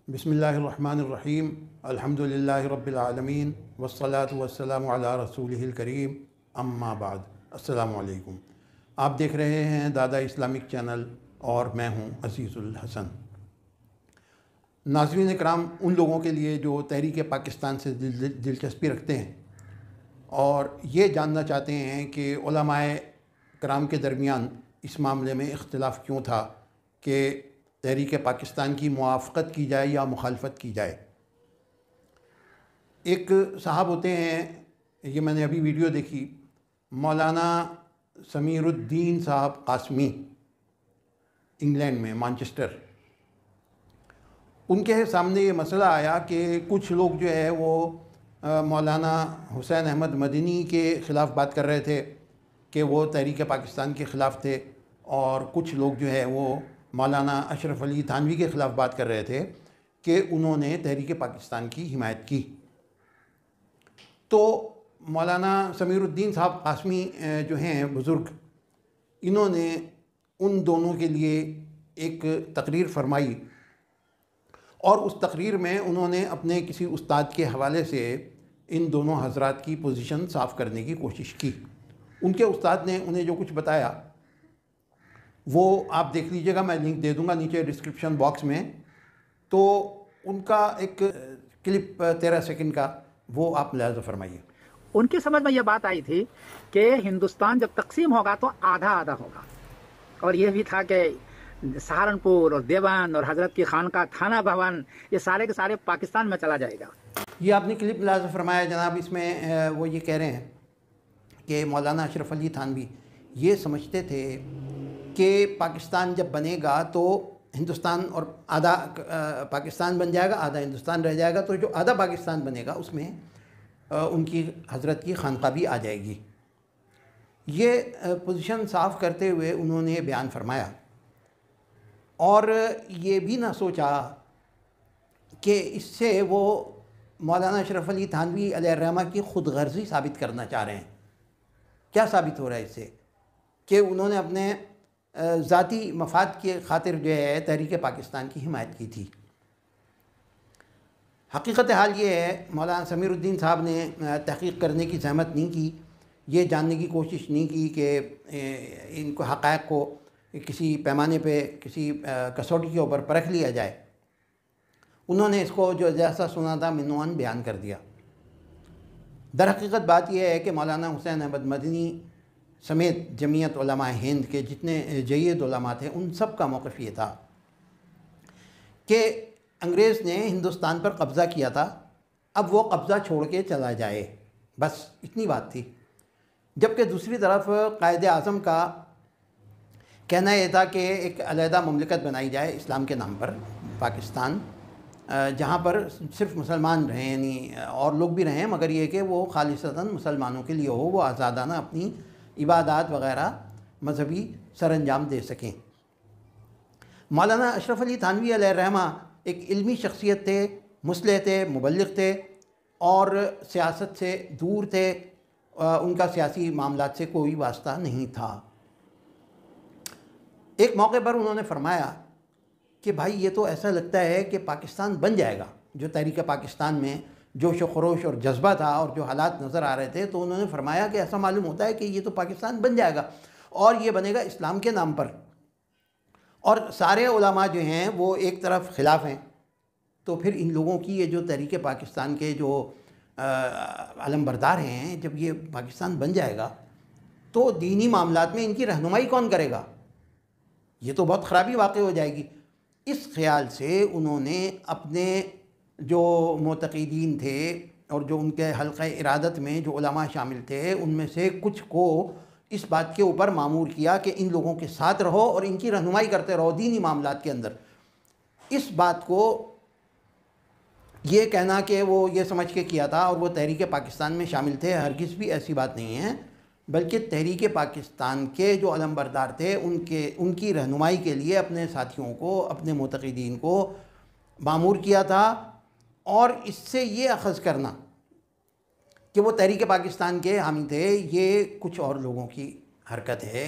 बिस्मिल्लाहिर्रहमानिर्रहीम अल्हम्दुलिल्लाहि रब्बिल आलमीन वस्सलातु वस्सलामु अला रसूलिहिल करीम अम्मा बाद। अस्सलामु अलैकुम। आप देख रहे हैं दादा इस्लामिक चैनल और मैं हूं अज़ीज़ुल हसन। नाज़रीन इकराम, उन लोगों के लिए जो तहरीक पाकिस्तान से दिलचस्पी रखते हैं और ये जानना चाहते हैं कि उलमाए कराम के दरमियान इस मामले में इख्तिलाफ़ क्यों था कि तहरीक पाकिस्तान की मुआफ़क़त की जाए या मुखालफत की जाए। एक साहब होते हैं, ये मैंने अभी वीडियो देखी, मौलाना समीरुद्दीन साहब कासमी, इंग्लैंड में मैनचेस्टर। उनके सामने ये मसला आया कि कुछ लोग जो है वो मौलाना हुसैन अहमद मदनी के ख़िलाफ़ बात कर रहे थे कि वो तहरीक पाकिस्तान के ख़िलाफ़ थे, और कुछ लोग जो है वो मौलाना अशरफ अली थानवी के ख़िलाफ़ बात कर रहे थे कि उन्होंने तहरीक पाकिस्तान की हिमायत की। तो मौलाना समीरुद्दीन साहब कासमी जो हैं बुज़ुर्ग, इन्होंने उन दोनों के लिए एक तकरीर फरमाई और उस तकरीर में उन्होंने अपने किसी उस्ताद के हवाले से इन दोनों हज़रात की पोजीशन साफ़ करने की कोशिश की। उनके उस्ताद ने उन्हें जो कुछ बताया वो आप देख लीजिएगा, मैं लिंक दे दूंगा नीचे डिस्क्रिप्शन बॉक्स में। तो उनका एक क्लिप 13 सेकंड का, वो आप मुलाज़ा फरमाइए। उनकी समझ में यह बात आई थी कि हिंदुस्तान जब तकसीम होगा तो आधा आधा होगा, और यह भी था कि सहारनपुर और देवान और हजरत की खानका, थाना भवन, ये सारे के सारे पाकिस्तान में चला जाएगा। ये आपने क्लिप मुलाज़ा फरमाया जनाब। इसमें वो ये कह रहे हैं कि मौलाना अशरफ अली थानवी ये समझते थे कि पाकिस्तान जब बनेगा तो हिंदुस्तान और आधा पाकिस्तान बन जाएगा, आधा हिंदुस्तान रह जाएगा, तो जो आधा पाकिस्तान बनेगा उसमें उनकी हज़रत की खानका भी आ जाएगी। ये पोजीशन साफ़ करते हुए उन्होंने बयान फरमाया, और ये भी ना सोचा कि इससे वो मौलाना अशरफ अली थानवी अलैहिर्रहमा की ख़ुद गर्ज़ी साबित करना चाह रहे हैं। क्या साबित हो रहा है इससे? कि उन्होंने अपने ज़ाती मफाद के खातिर जो है तहरीक पाकिस्तान की हिमायत की थी। हकीकत हाल ये है, मौलाना समीरुद्दीन साहब ने तहक़ीक़ करने की ज़हमत नहीं की, ये जानने की कोशिश नहीं की कि इनको हक़ाइक़ को किसी पैमाने पे, किसी कसौटी के ऊपर परख लिया जाए। उन्होंने इसको जो जैसा सुना था मिनवान बयान कर दिया। दर हकीकत बात यह है कि मौलाना हुसैन अहमद मदनी समेत जमीयत उलमा हिंद के जितने जय्यद उलमा थे, उन सब का मौक़िफ़ ये था कि अंग्रेज़ ने हिंदुस्तान पर कब्ज़ा किया था, अब वो कब्ज़ा छोड़ के चला जाए, बस इतनी बात थी। जबकि दूसरी तरफ कायद आज़म का कहना यह था कि एक अलहदा ममलिकत बनाई जाए इस्लाम के नाम पर, पाकिस्तान, जहाँ पर सिर्फ मुसलमान रहें, यानी और लोग भी रहें, मगर ये कि वो खालिसतन मुसलमानों के लिए हो, वो आज़ादाना अपनी इबादत वग़ैरह मजहबी सरअंजाम दे सकें। मौलाना अशरफ अली थानवी अलैहिर्रहमा एक इल्मी शख्सियत थे, मुस्लिह थे, मुबल्लिग़ थे और सियासत से दूर थे। उनका सियासी मामलात से कोई वास्ता नहीं था। एक मौके पर उन्होंने फरमाया कि भाई ये तो ऐसा लगता है कि पाकिस्तान बन जाएगा। जो तहरीक पाकिस्तान में जोश व खरोश और जज्बा था और जो हालात नज़र आ रहे थे, तो उन्होंने फरमाया कि ऐसा मालूम होता है कि ये तो पाकिस्तान बन जाएगा और ये बनेगा इस्लाम के नाम पर, और सारे उलमा जो हैं वो एक तरफ ख़िलाफ़ हैं। तो फिर इन लोगों की ये जो तहरीक पाकिस्तान के जो अलमबरदार हैं, जब ये पाकिस्तान बन जाएगा तो दीनी मामलात में इनकी रहनुमाई कौन करेगा? ये तो बहुत ख़राबी वाक़ई हो जाएगी। इस ख़याल से उन्होंने अपने जो मोतक़ीदीन थे और जो उनके हल्क़े इरादत में जो उलमा शामिल थे, उनमें से कुछ को इस बात के ऊपर मामूर किया कि इन लोगों के साथ रहो और इनकी रहनुमाई करते रहो दीनी मामलात के अंदर। इस बात को ये कहना कि वो ये समझ के किया था और वो तहरीक पाकिस्तान में शामिल थे, हरगिज़ भी ऐसी बात नहीं है, बल्कि तहरीक पाकिस्तान के जो अलमबरदार थे उनकी रहनुमाई के लिए अपने साथियों को, अपने मोतक़ीदीन को मामूर किया था। और इससे ये अख़ज़ करना कि वो तहरीक पाकिस्तान के हामी थे, ये कुछ और लोगों की हरकत है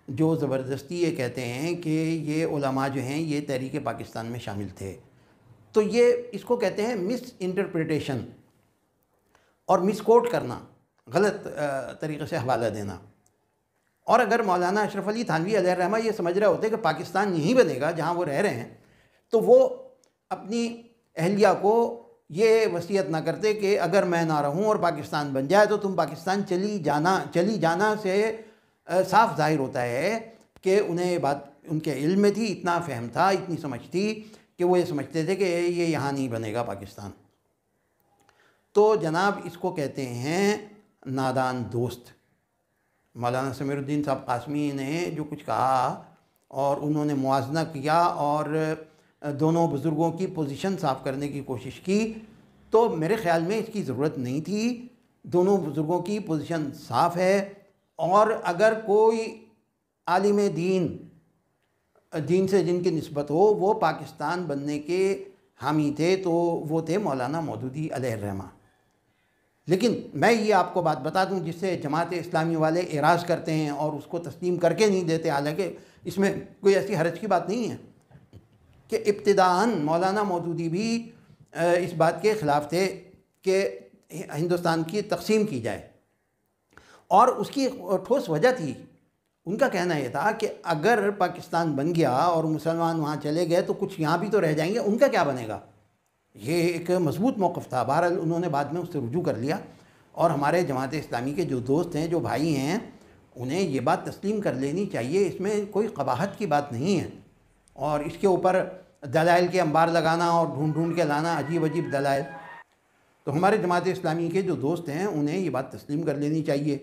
जो ज़बरदस्ती ये कहते हैं कि ये उलमा जो हैं ये तहरीक पाकिस्तान में शामिल थे। تو یہ اس کو کہتے ہیں مس انٹرپریٹیشن اور مس کوٹ کرنا، غلط طریقے سے حوالہ دینا۔ اور اگر مولانا اشرف علی تھانوی علیہ الرحمہ یہ سمجھ رہے ہوتے کہ پاکستان نہیں بنے گا جہاں وہ رہ رہے ہیں، تو وہ اپنی اہلیہ کو یہ وصیت نہ کرتے کہ اگر میں نہ رہوں اور پاکستان بن جائے تو تم پاکستان چلی جانا سے صاف ظاہر ہوتا ہے کہ انہیں یہ بات ان کے علم میں تھی، اتنا فہم تھا، اتنی سمجھ تھی کہ وہ یہ سمجھتے تھے کہ یہ یہاں نہیں بنے گا پاکستان۔ تو جناب اس کو کہتے ہیں نادان دوست۔ مولانا سمیر الدین صاحب قاسمی نے جو کچھ کہا اور انہوں نے موازنہ کیا اور دونوں بزرگوں کی پوزیشن صاف کرنے کی کوشش کی، تو میرے خیال میں اس کی ضرورت نہیں تھی۔ دونوں بزرگوں کی پوزیشن صاف ہے، اور اگر کوئی عالم دین سے جن کی نسبت ہو وہ پاکستان بننے کے حامی تھے تو وہ تھے مولانا مودودی علیہ الرحمہ۔ لیکن میں یہ آپ کو بات بتا دوں جس سے جماعت اسلامی والے اعراض کرتے ہیں اور اس کو تسلیم کر کے نہیں دیتے، حالانکہ اس میں کوئی ایسی حرج کی بات نہیں ہے، کہ ابتداءً مولانا مودودی بھی اس بات کے خلاف تھے کہ ہندوستان کی تقسیم کی جائے، اور اس کی ٹھوس وجہ تھی۔ ان کا کہنا یہ تھا کہ اگر پاکستان بن گیا اور مسلمان وہاں چلے گئے تو کچھ یہاں بھی تو رہ جائیں گے، ان کا کیا بنے گا؟ یہ ایک مضبوط موقف تھا۔ بہرحال انہوں نے بعد میں اس سے رجوع کر لیا، اور ہمارے جماعت اسلامی کے جو دوست ہیں، جو بھائی ہیں، انہیں یہ بات تسلیم کر لینی چاہیے، اس میں کوئی قباحت کی بات نہیں ہے۔ اور اس کے اوپر دلائل کے انبار لگانا اور ڈھونڈ کے لانا عجیب دلائل، تو ہمارے جماعت اسلامی کے جو دوست ہیں انہیں یہ بات تسلیم کر لینی چاہیے۔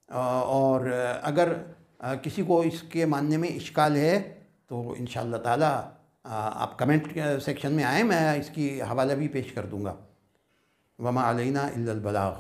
اور اگر کسی کو اس کے ماننے میں اشکال ہے تو انشاءاللہ تعالی آپ کمنٹ سیکشن میں آئیں، میں اس کی حوالہ بھی پیش کر دوں گا۔ وما علینا الا البلاغ۔